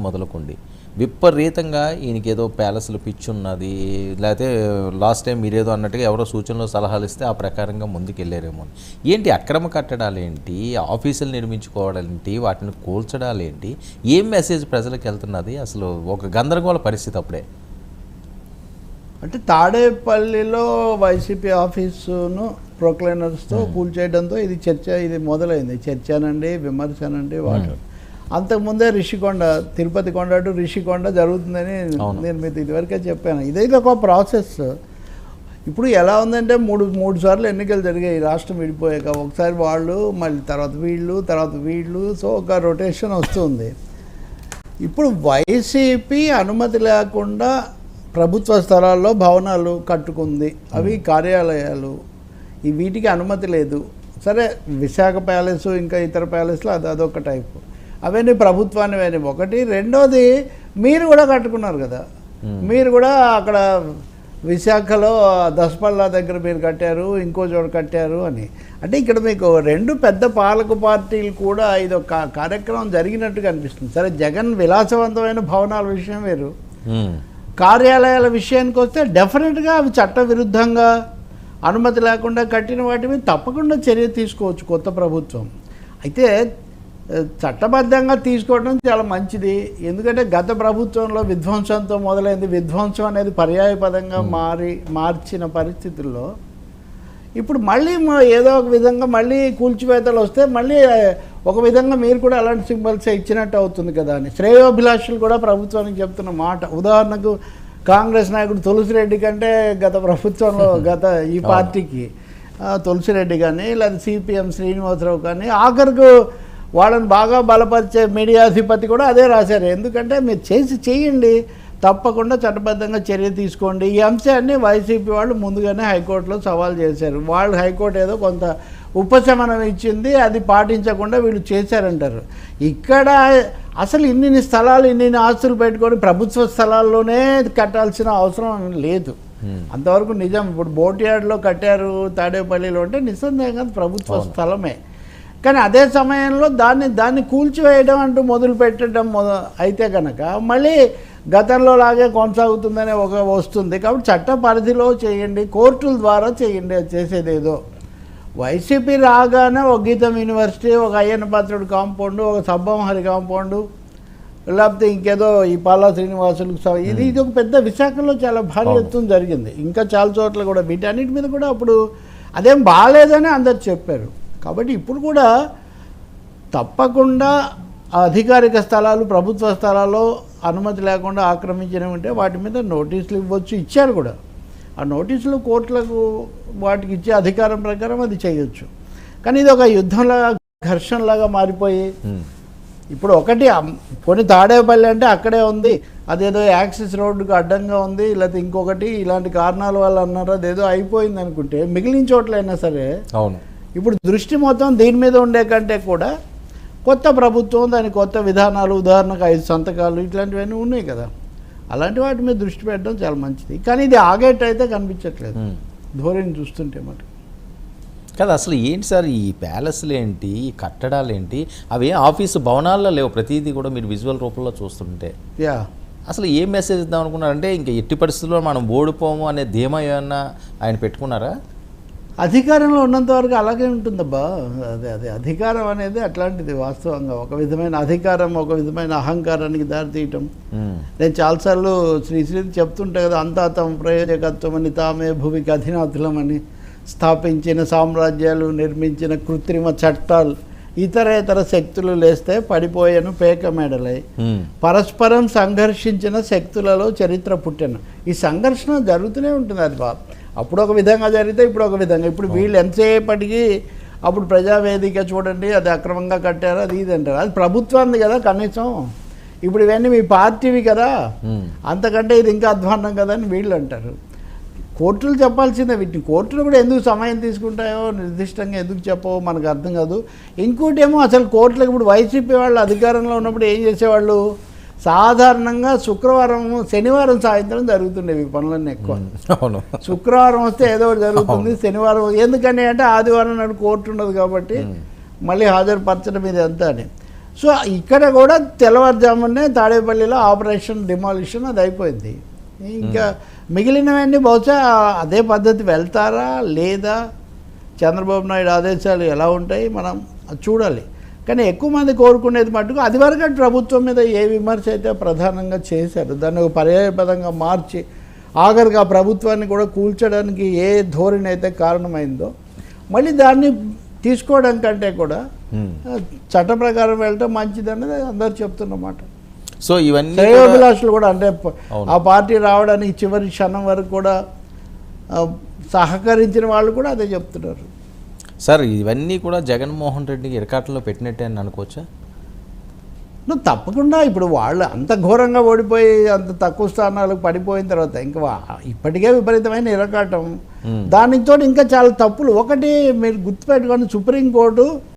మొదలుకోండి విపరీతంగా ఈయనకి ఏదో ప్యాలెస్లు పిచ్చి ఉన్నది, లేకపోతే లాస్ట్ టైం మీరేదో అన్నట్టుగా ఎవరో సూచనలు సలహాలు ఇస్తే ఆ ప్రకారంగా ముందుకెళ్ళారేమో. ఏంటి అక్రమ కట్టడాలు ఏంటి, ఆఫీసులు నిర్మించుకోవడాలేంటి, వాటిని కూల్చడాలేంటి, ఏం మెసేజ్ ప్రజలకు వెళ్తున్నది? అసలు ఒక గందరగోళ పరిస్థితి అప్పుడే. అంటే తాడేపల్లిలో వైసీపీ ఆఫీసును ప్రొక్లైనర్స్తో కూల్చేయడంతో ఇది చర్చ, ఇది మొదలైంది. చర్చనండి, విమర్శనండి, వాటర్. అంతకుముందే రిషికొండ, తిరుపతి కొండ టు రిషికొండ జరుగుతుందని నేను మీకు ఇదివరకే చెప్పాను. ఇదైతే ఒక ప్రాసెస్. ఇప్పుడు ఎలా ఉందంటే మూడు సార్లు ఎన్నికలు జరిగాయి రాష్ట్రం విడిపోయాక. ఒకసారి వాళ్ళు, మళ్ళీ తర్వాత వీళ్ళు, సో ఒక రొటేషన్ వస్తుంది. ఇప్పుడు వైసీపీ అనుమతి లేకుండా ప్రభుత్వ స్థలాల్లో భవనాలు కట్టుకుంది, అవి కార్యాలయాలు, వీటికి అనుమతి లేదు. సరే, విశాఖ ప్యాలెస్ ఇంకా ఇతర ప్యాలెస్లు అదొక టైపు, అవన్నీ ప్రభుత్వాన్ని వేరే ఒకటి. రెండోది, మీరు కూడా కట్టుకున్నారు కదా, మీరు కూడా అక్కడ విశాఖలో దసపల్లా దగ్గర మీరు కట్టారు, ఇంకో చోట కట్టారు అని. అంటే ఇక్కడ మీకు రెండు పెద్ద పాలక పార్టీలు కూడా ఇది ఒక కార్యక్రమం జరిగినట్టుగా అనిపిస్తుంది. సరే, జగన్ విలాసవంతమైన భవనాల విషయం వేరు, కార్యాలయాల విషయానికి వస్తే డెఫినెట్గా అవి చట్ట విరుద్ధంగా అనుమతి లేకుండా కట్టిన వాటి మీద తప్పకుండా చర్య తీసుకోవచ్చు కొత్త ప్రభుత్వం. అయితే చట్టబద్ధంగా తీసుకోవడం చాలా మంచిది. ఎందుకంటే గత ప్రభుత్వంలో విధ్వంసంతో మొదలైంది, విధ్వంసం అనేది పర్యాయ పదంగా మార్చిన పరిస్థితుల్లో ఇప్పుడు మళ్ళీ ఏదో ఒక విధంగా మళ్ళీ కూల్చివేతలు వస్తే మళ్ళీ ఒక విధంగా మీరు కూడా అలాంటి సింబల్స్ ఇచ్చినట్టు అవుతుంది కదా అని శ్రేయోభిలాషులు కూడా ప్రభుత్వానికి చెప్తున్న మాట. ఉదాహరణకు కాంగ్రెస్ నాయకుడు తులసిరెడ్డి కంటే గత ప్రభుత్వంలో ఈ పార్టీకి తులసిరెడ్డి కానీ లేదా సిపిఎం శ్రీనివాసరావు కానీ ఆఖరికి వాళ్ళని బాగా బలపరిచే మీడియాధిపతి కూడా అదే రాశారు. ఎందుకంటే మీరు చేయండి, తప్పకుండా చట్టబద్ధంగా చర్య తీసుకోండి. ఈ అంశాన్ని వైసీపీ వాళ్ళు ముందుగానే హైకోర్టులో సవాల్ చేశారు. వాళ్ళు హైకోర్టు ఏదో కొంత ఉపశమనం ఇచ్చింది, అది పాటించకుండా వీళ్ళు చేశారంటారు. ఇక్కడ అసలు ఇన్ని స్థలాలు, ఇన్ని ఆస్తులు పెట్టుకొని ప్రభుత్వ స్థలాల్లోనే కట్టాల్సిన అవసరం లేదు. అంతవరకు నిజం. ఇప్పుడు బోటియాడ్లో కట్టారు, తాడేపల్లిలో అంటే నిస్సందేహంగా ప్రభుత్వ స్థలమే. కానీ అదే సమయంలో దాన్ని కూల్చివేయడం అంటూ మొదలు పెట్టడం అయితే కనుక మళ్ళీ గతంలో లాగే కొనసాగుతుందనే వస్తుంది. కాబట్టి చట్ట పరిధిలో చేయండి, కోర్టుల ద్వారా చేయండి. చేసేదేదో వైసీపీ రాగానే ఒక గీతం యూనివర్సిటీ, ఒక అయ్యన్న పాత్రుడు కాంపౌండ్, ఒక సబ్బంహరి కాంపౌండ్, లేకపోతే ఇంకేదో ఈ పాలా శ్రీనివాసులకు ఇది ఒక పెద్ద విశాఖలో చాలా భారీ ఎత్తున జరిగింది. ఇంకా చాలా చోట్ల కూడా వీటన్నిటి మీద కూడా అప్పుడు అదేం బాగాలేదని అందరు చెప్పారు. కాబట్టి ఇప్పుడు కూడా తప్పకుండా అధికారిక స్థలాలు, ప్రభుత్వ స్థలాల్లో అనుమతి లేకుండా ఆక్రమించినవి ఉంటే వాటి మీద నోటీసులు ఇవ్వచ్చు, ఇచ్చారు కూడా. ఆ నోటీసులు కోర్టులకు వాటికి ఇచ్చే అధికారం ప్రకారం అది చేయొచ్చు. కానీ ఇది ఒక యుద్ధంలాగా, ఘర్షణలాగా మారిపోయి ఇప్పుడు ఒకటి కొన్ని తాడేపల్లి అంటే అక్కడే ఉంది, అదేదో యాక్సిస్ రోడ్డుకు అడ్డంగా ఉంది, లేకపోతే ఇంకొకటి ఇలాంటి కారణాల వల్ల అన్నారు, అదేదో అయిపోయింది అనుకుంటే మిగిలిన చోట్లైనా సరే అవును ఇప్పుడు దృష్టి మొత్తం దీని మీద ఉండే కంటే కూడా కొత్త ప్రభుత్వం, దాని కొత్త విధానాలు, ఉదాహరణకు 5 సంతకాలు ఇట్లాంటివన్నీ ఉన్నాయి కదా, అలాంటి వాటి మీద దృష్టి పెట్టడం చాలా మంచిది. కానీ ఇది ఆగేటైతే కనిపించట్లేదు ధోరణి చూస్తుంటే మాట కదా. అసలు ఏంటి సార్ ఈ ప్యాలెస్లు ఏంటి, ఈ కట్టడాలు ఏంటి, అవి ఆఫీసు భవనాల్లో లేవు, ప్రతిదీ కూడా మీరు విజువల్ రూపంలో చూస్తుంటే అసలు ఏం మెసేజ్ ఇద్దాం అనుకున్నారంటే ఇంకా ఎట్టి పరిస్థితుల్లో మనం ఓడిపోము అనే ధీమా ఏమన్నా ఆయన పెట్టుకున్నారా? అధికారంలో ఉన్నంత వరకు అలాగే ఉంటుందబ్బా. అదే అధికారం అనేది అట్లాంటిది. వాస్తవంగా ఒక విధమైన అధికారం, ఒక విధమైన అహంకారానికి దారితీయటం. నేను చాలాసార్లు శ్రీశ్రీ చెప్తుంటా కదా, అంతా తమ ప్రయోజకత్వం అని, తామే భూమికి అధినాథులం అని, స్థాపించిన సామ్రాజ్యాలు, నిర్మించిన కృత్రిమ చట్టాలు, ఇతర శక్తులు లేస్తే పడిపోయాను పేక మెడలై, పరస్పరం సంఘర్షించిన శక్తులలో చరిత్ర పుట్టాను. ఈ సంఘర్షణ జరుగుతూనే ఉంటుంది. అది అప్పుడు ఒక విధంగా జరిగితే ఇప్పుడు ఒక విధంగా. ఇప్పుడు వీళ్ళు ఎంతసేపటికి అప్పుడు ప్రజావేదిక చూడండి, అది అక్రమంగా కట్టారు, అది ఇది అంటారు. అది ప్రభుత్వాన్ని కదా కనీసం. ఇప్పుడు ఇవన్నీ మీ పార్టీవి కదా, అంతకంటే ఇది ఇంకా అధ్వాన్నం కదా అని వీళ్ళు అంటారు. కోర్టులు చెప్పాల్సిందే. వీటిని కోర్టులు కూడా ఎందుకు సమయం తీసుకుంటాయో, నిర్దిష్టంగా ఎందుకు చెప్పవో మనకు అర్థం కాదు. ఇంకోటి ఏమో అసలు కోర్టులకు ఇప్పుడు వైసీపీ వాళ్ళు అధికారంలో ఉన్నప్పుడు ఏం చేసేవాళ్ళు, సాధారణంగా శనివారం సాయంత్రం జరుగుతుండేవి పనులన్నీ ఎక్కువ. శుక్రవారం వస్తే ఏదో ఒకటి జరుగుతుంది, శనివారం ఎందుకని అంటే ఆదివారం నాడు కోర్టు ఉండదు కాబట్టి మళ్ళీ హాజరుపరచడం మీద ఎంత అని. సో ఇక్కడ కూడా తెల్లవారుజామునే తాడేపల్లిలో ఆపరేషన్ డిమాలిషన్ అది అయిపోయింది. ఇంకా మిగిలినవన్నీ బహుశా అదే పద్ధతి వెళ్తారా లేదా, చంద్రబాబు నాయుడు ఆదేశాలు ఎలా ఉంటాయి మనం చూడాలి. కానీ ఎక్కువ మంది కోరుకునేది మటుకు అది వరకు ప్రభుత్వం మీద ఏ విమర్శ అయితే ప్రధానంగా చేశారు దాన్ని ఒక పర్యాయపదంగా మార్చి ఆఖరికి ఆ ప్రభుత్వాన్ని కూడా కూల్చడానికి ఏ ధోరణి అయితే కారణమైందో మళ్ళీ దాన్ని తీసుకోవడం కంటే కూడా చట్ట ప్రకారం వెళ్ళటం మంచిది అనేది అందరు చెప్తున్నమాట. సో ఇవన్నీ శ్రేయోభిలాషులు కూడా అంటే ఆ పార్టీ రావడానికి చివరి క్షణం వరకు కూడా సహకరించిన వాళ్ళు కూడా అదే చెప్తున్నారు. సార్ ఇవన్నీ కూడా జగన్మోహన్ రెడ్డికి ఇరకాటంలో పెట్టినట్టే అని అనుకోవచ్చా? నువ్వు తప్పకుండా ఇప్పుడు వాళ్ళు అంత ఘోరంగా ఓడిపోయి అంత తక్కువ స్థానాలకు పడిపోయిన తర్వాత ఇంకా ఇప్పటికే విపరీతమైన ఇరకాటం, దానితో ఇంకా చాలా తప్పులు. ఒకటి మీరు గుర్తుపెట్టుకోండి, సుప్రీంకోర్టు